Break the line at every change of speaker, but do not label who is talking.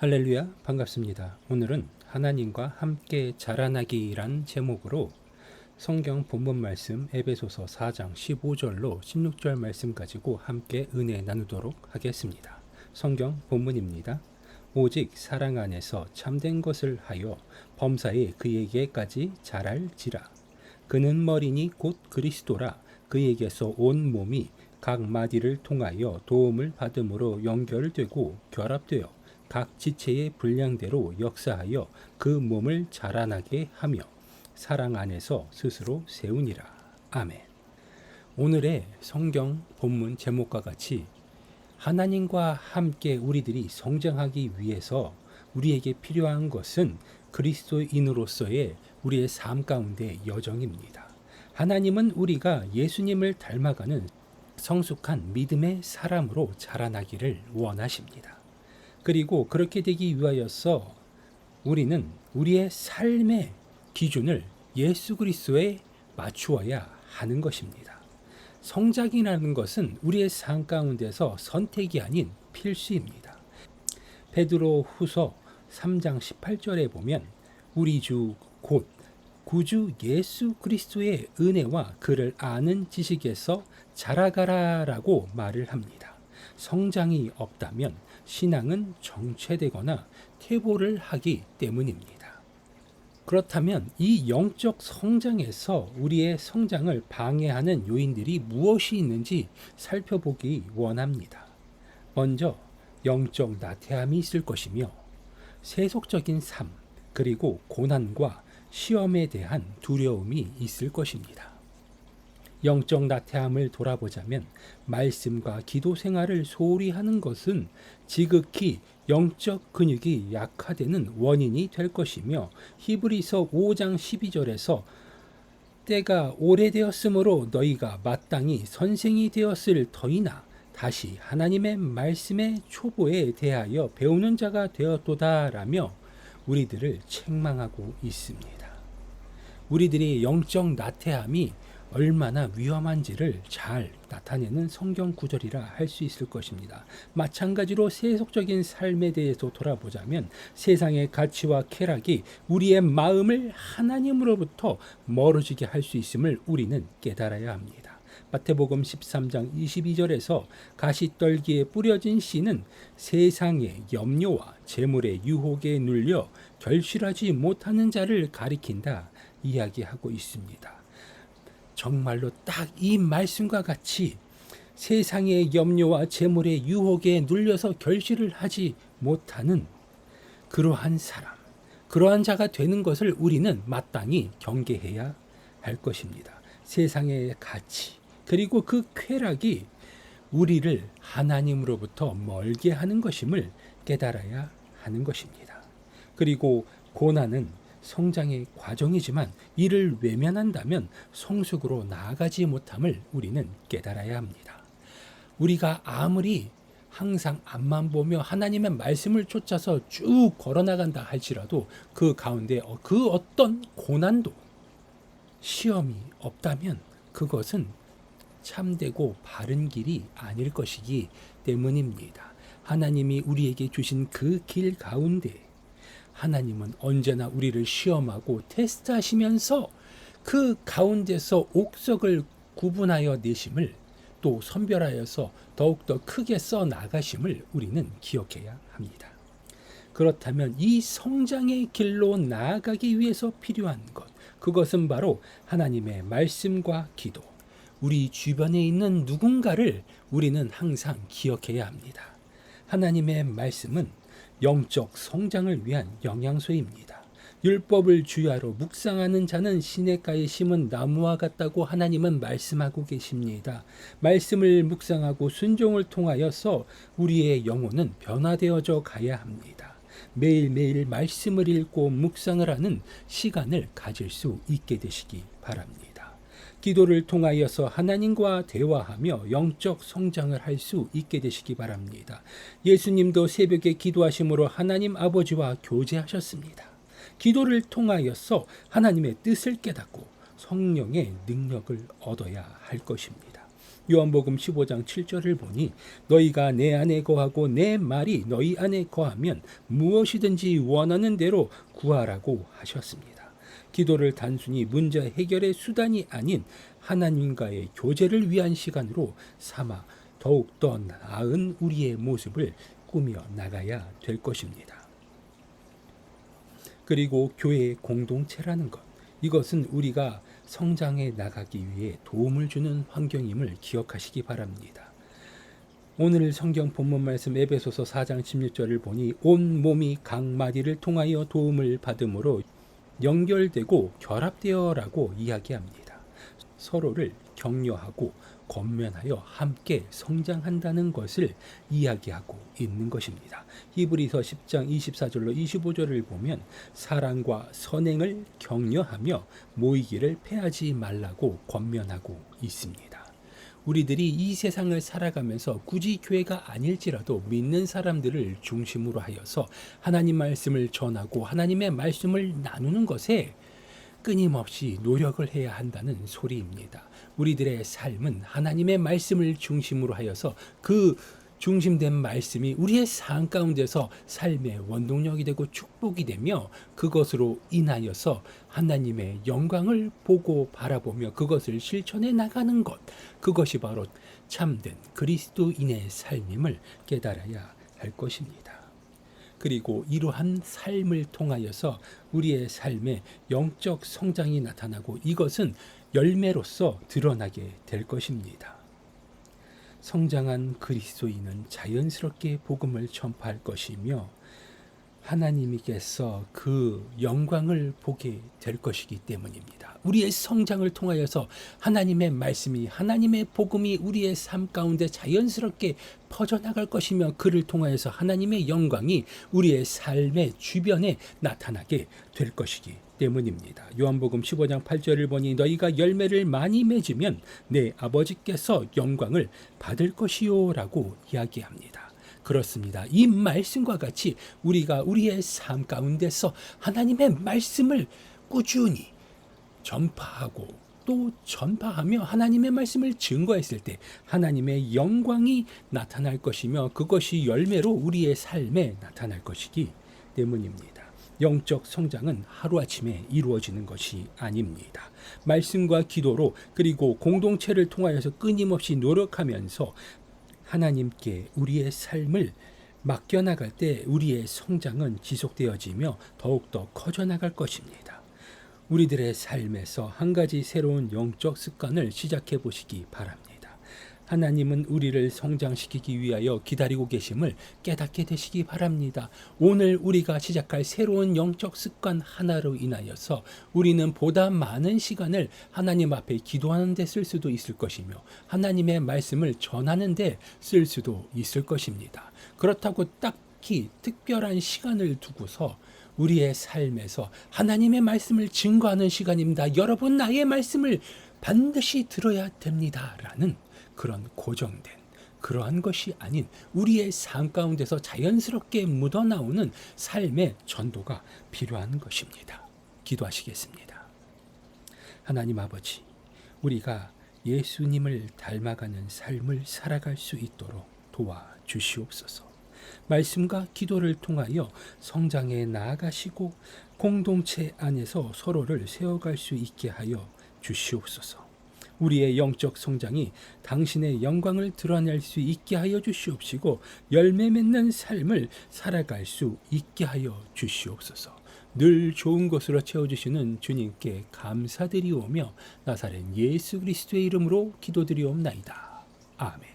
할렐루야, 반갑습니다. 오늘은 하나님과 함께 자라나기란 제목으로 성경 본문 말씀 에베소서 4장 15절로 16절 말씀 가지고 함께 은혜 나누도록 하겠습니다. 성경 본문입니다. 오직 사랑 안에서 참된 것을 하여 범사에 그에게까지 자랄지라. 그는 머리니 곧 그리스도라. 그에게서 온 몸이 각 마디를 통하여 도움을 받음으로 연결되고 결합되어 각 지체의 분량대로 역사하여 그 몸을 자라나게 하며 사랑 안에서 스스로 세우니라. 아멘. 오늘의 성경 본문 제목과 같이 하나님과 함께 우리들이 성장하기 위해서 우리에게 필요한 것은 그리스도인으로서의 우리의 삶 가운데 여정입니다. 하나님은 우리가 예수님을 닮아가는 성숙한 믿음의 사람으로 자라나기를 원하십니다. 그리고 그렇게 되기 위하여서 우리는 우리의 삶의 기준을 예수 그리스도에 맞추어야 하는 것입니다. 성장이라는 것은 우리의 삶 가운데서 선택이 아닌 필수입니다. 베드로 후서 3장 18절에 보면 우리 주 곧 구주 예수 그리스도의 은혜와 그를 아는 지식에서 자라가라라고 말을 합니다. 성장이 없다면 신앙은 정체되거나 퇴보를 하기 때문입니다. 그렇다면 이 영적 성장에서 우리의 성장을 방해하는 요인들이 무엇이 있는지 살펴보기 원합니다. 먼저 영적 나태함이 있을 것이며 세속적인 삶, 그리고 고난과 시험에 대한 두려움이 있을 것입니다. 영적 나태함을 돌아보자면 말씀과 기도 생활을 소홀히 하는 것은 지극히 영적 근육이 약화되는 원인이 될 것이며 히브리서 5장 12절에서 때가 오래되었으므로 너희가 마땅히 선생이 되었을 터이나 다시 하나님의 말씀의 초보에 대하여 배우는 자가 되었도다라며 우리들을 책망하고 있습니다. 우리들의 영적 나태함이 얼마나 위험한지를 잘 나타내는 성경 구절이라 할 수 있을 것입니다. 마찬가지로 세속적인 삶에 대해서 돌아보자면 세상의 가치와 쾌락이 우리의 마음을 하나님으로부터 멀어지게 할 수 있음을 우리는 깨달아야 합니다. 마태복음 13장 22절에서 가시떨기에 뿌려진 씨는 세상의 염려와 재물의 유혹에 눌려 결실하지 못하는 자를 가리킨다 이야기하고 있습니다. 정말로 딱 이 말씀과 같이 세상의 염려와 재물의 유혹에 눌려서 결실을 하지 못하는 그러한 사람, 그러한 자가 되는 것을 우리는 마땅히 경계해야 할 것입니다. 세상의 가치, 그리고 그 쾌락이 우리를 하나님으로부터 멀게 하는 것임을 깨달아야 하는 것입니다. 그리고 고난은 성장의 과정이지만 이를 외면한다면 성숙으로 나아가지 못함을 우리는 깨달아야 합니다. 우리가 아무리 항상 앞만 보며 하나님의 말씀을 쫓아서 쭉 걸어나간다 할지라도 그 가운데 그 어떤 고난도 시험이 없다면 그것은 참되고 바른 길이 아닐 것이기 때문입니다. 하나님이 우리에게 주신 그 길 가운데 하나님은 언제나 우리를 시험하고 테스트하시면서 그 가운데서 옥석을 구분하여 내심을 또 선별하여서 더욱더 크게 써 나가심을 우리는 기억해야 합니다. 그렇다면 이 성장의 길로 나아가기 위해서 필요한 것, 그것은 바로 하나님의 말씀과 기도, 우리 주변에 있는 누군가를 우리는 항상 기억해야 합니다. 하나님의 말씀은 영적 성장을 위한 영양소입니다. 율법을 주야로 묵상하는 자는 시냇가에 심은 나무와 같다고 하나님은 말씀하고 계십니다. 말씀을 묵상하고 순종을 통하여서 우리의 영혼은 변화되어져 가야 합니다. 매일매일 말씀을 읽고 묵상을 하는 시간을 가질 수 있게 되시기 바랍니다. 기도를 통하여서 하나님과 대화하며 영적 성장을 할 수 있게 되시기 바랍니다. 예수님도 새벽에 기도하심으로 하나님 아버지와 교제하셨습니다. 기도를 통하여서 하나님의 뜻을 깨닫고 성령의 능력을 얻어야 할 것입니다. 요한복음 15장 7절을 보니 너희가 내 안에 거하고 내 말이 너희 안에 거하면 무엇이든지 원하는 대로 구하라고 하셨습니다. 기도를 단순히 문제 해결의 수단이 아닌 하나님과의 교제를 위한 시간으로 삼아 더욱더 나은 우리의 모습을 꾸며 나가야 될 것입니다. 그리고 교회의 공동체라는 것, 이것은 우리가 성장해 나가기 위해 도움을 주는 환경임을 기억하시기 바랍니다. 오늘 성경 본문 말씀 에베소서 4장 16절을 보니 온 몸이 각 마디를 통하여 도움을 받음으로 연결되고 결합되어라고 이야기합니다. 서로를 격려하고 권면하여 함께 성장한다는 것을 이야기하고 있는 것입니다. 히브리서 10장 24절로 25절을 보면 사랑과 선행을 격려하며 모이기를 패하지 말라고 권면하고 있습니다. 우리들이 이 세상을 살아가면서 굳이 교회가 아닐지라도 믿는 사람들을 중심으로 하여서 하나님 말씀을 전하고 하나님의 말씀을 나누는 것에 끊임없이 노력을 해야 한다는 소리입니다. 우리들의 삶은 하나님의 말씀을 중심으로 하여서 그 중심된 말씀이 우리의 삶 가운데서 삶의 원동력이 되고 축복이 되며 그것으로 인하여서 하나님의 영광을 보고 바라보며 그것을 실천해 나가는 것, 그것이 바로 참된 그리스도인의 삶임을 깨달아야 할 것입니다. 그리고 이러한 삶을 통하여서 우리의 삶에 영적 성장이 나타나고 이것은 열매로서 드러나게 될 것입니다. 성장한 그리스도인은 자연스럽게 복음을 전파할 것이며 하나님께서 그 영광을 보게 될 것이기 때문입니다. 우리의 성장을 통하여서 하나님의 말씀이, 하나님의 복음이 우리의 삶 가운데 자연스럽게 퍼져나갈 것이며 그를 통하여서 하나님의 영광이 우리의 삶의 주변에 나타나게 될 것이기 때문입니다. 요한복음 15장 8절을 보니 너희가 열매를 많이 맺으면 내 아버지께서 영광을 받을 것이요 라고 이야기합니다. 그렇습니다. 이 말씀과 같이 우리가 우리의 삶 가운데서 하나님의 말씀을 꾸준히 전파하고 또 전파하며 하나님의 말씀을 증거했을 때 하나님의 영광이 나타날 것이며 그것이 열매로 우리의 삶에 나타날 것이기 때문입니다. 영적 성장은 하루아침에 이루어지는 것이 아닙니다. 말씀과 기도로 그리고 공동체를 통하여서 끊임없이 노력하면서 하나님께 우리의 삶을 맡겨나갈 때 우리의 성장은 지속되어지며 더욱더 커져나갈 것입니다. 우리들의 삶에서 한 가지 새로운 영적 습관을 시작해 보시기 바랍니다. 하나님은 우리를 성장시키기 위하여 기다리고 계심을 깨닫게 되시기 바랍니다. 오늘 우리가 시작할 새로운 영적 습관 하나로 인하여서 우리는 보다 많은 시간을 하나님 앞에 기도하는 데 쓸 수도 있을 것이며 하나님의 말씀을 전하는 데 쓸 수도 있을 것입니다. 그렇다고 딱히 특별한 시간을 두고서 우리의 삶에서 하나님의 말씀을 증거하는 시간입니다. 여러분 나의 말씀을 반드시 들어야 됩니다. 라는 그런 고정된 그러한 것이 아닌 우리의 삶 가운데서 자연스럽게 묻어나오는 삶의 전도가 필요한 것입니다. 기도하시겠습니다. 하나님 아버지, 우리가 예수님을 닮아가는 삶을 살아갈 수 있도록 도와주시옵소서. 말씀과 기도를 통하여 성장해 나아가시고 공동체 안에서 서로를 세워갈 수 있게 하여 주시옵소서. 우리의 영적 성장이 당신의 영광을 드러낼 수 있게 하여 주시옵시고 열매 맺는 삶을 살아갈 수 있게 하여 주시옵소서. 늘 좋은 것으로 채워주시는 주님께 감사드리오며 나사렛 예수 그리스도의 이름으로 기도드리옵나이다. 아멘.